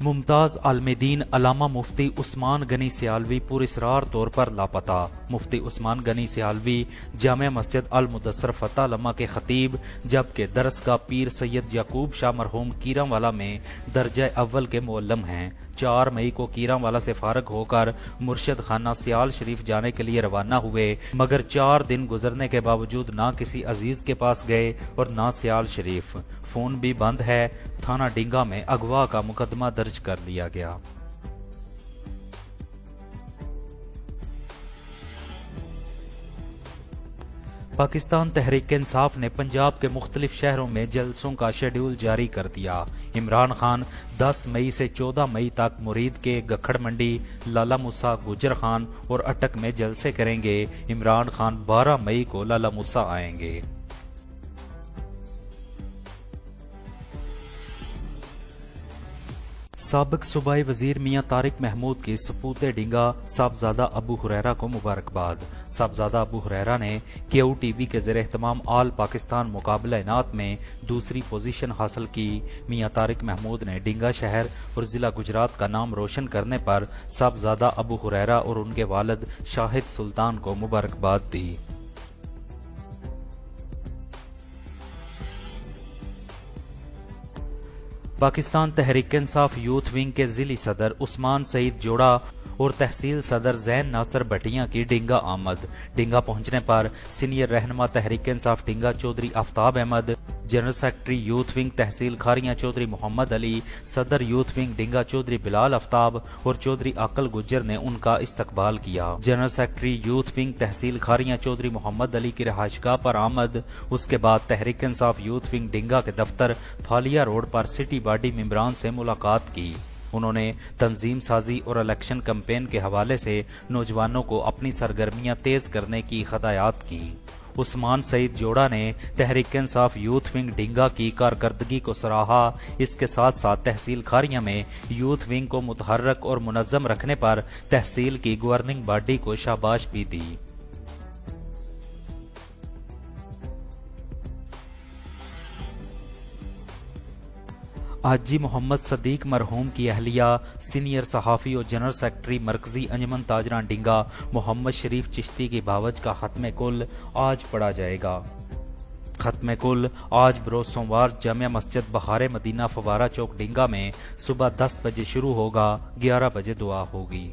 ممتاز عالم دین علامہ مفتی عثمان غنی سیالوی پراسرار طور پر لاپتہ۔ مفتی عثمان غنی سیالوی جامع مسجد المدثر فتح علامہ کے خطیب جبکہ درسگاہ پیر سید یعقوب شاہ مرحوم کیرم والا میں درجہ اول کے معلم ہیں۔ 4 مئی کو کیرم والا سے فارغ ہو کر مرشد خانہ سیال شریف جانے کے لیے روانہ ہوئے، مگر 4 دن گزرنے کے باوجود نہ کسی عزیز کے پاس گئے اور نہ سیال شریف۔ فون بھی بند ہے۔ تھانہ ڈنگا میں اغوا کا مقدمہ درج کر لیا گیا۔ پاکستان تحریک انصاف نے پنجاب کے مختلف شہروں میں جلسوں کا شیڈول جاری کر دیا۔ عمران خان 10 مئی سے 14 مئی تک مرید کے گکھڑ منڈی، لالا موسیٰ گجر خان اور اٹک میں جلسے کریں گے۔ عمران خان 12 مئی کو لالا موسیٰ آئیں گے۔ سابق صوبائی وزیر میاں طارق محمود کی سپوت ڈنگا صاحبزادہ ابو ہریرہ کو مبارکباد۔ صاحبزادہ ابو ہریرہ نے کیو ٹی وی کے زیر اہتمام آل پاکستان مقابلہ انعت میں دوسری پوزیشن حاصل کی۔ میاں طارق محمود نے ڈنگا شہر اور ضلع گجرات کا نام روشن کرنے پر صاحبزادہ ابو ہریرہ اور ان کے والد شاہد سلطان کو مبارکباد دی۔ پاکستان تحریک انصاف یوتھ ونگ کے ضلعی صدر عثمان سعید جوڑا اور تحصیل صدر زین ناصر بھٹیاں کی ڈنگا آمد۔ ڈنگا پہنچنے پر سینئر رہنما Tehreek Insaf Dinga Chaudhry Aftab Ahmad, general secretary youth wing tehsil Kharian Chaudhry Muhammad Ali, صدر یوتھ ونگ ڈنگا چودھری بلال آفتاب اور چودھری عقل گجر نے ان کا استقبال کیا۔ General secretary youth wing tehsil Kharian Chaudhry Muhammad Ali کی رہائش گاہ پر آمد۔ اس کے بعد تحریک انصاف یوتھ ونگ ڈنگا کے دفتر پھالیا روڈ پر سٹی باڈی ممبران سے ملاقات کی۔ انہوں نے تنظیم سازی اور الیکشن کیمپین کے حوالے سے نوجوانوں کو اپنی سرگرمیاں تیز کرنے کی ہدایات کی۔ عثمان سعید جوڑا نے تحریک انصاف یوتھ ونگ ڈنگا کی کارکردگی کو سراہا۔ اس کے ساتھ ساتھ تحصیل کھاریاں میں یوتھ ونگ کو متحرک اور منظم رکھنے پر تحصیل کی گورننگ باڈی کو شاباش بھی دی۔ حاجی محمد صدیق مرحوم کی اہلیہ سینئر صحافی اور جنرل سیکرٹری مرکزی انجمن تاجران ڈنگا محمد شریف چشتی کی بھاوج کا ختم کل آج پڑھا جائے گا۔ ختم کل آج بروز سوموار جامع مسجد بہار مدینہ فوارہ چوک ڈنگا میں صبح 10 بجے شروع ہوگا، 11 بجے دعا ہوگی۔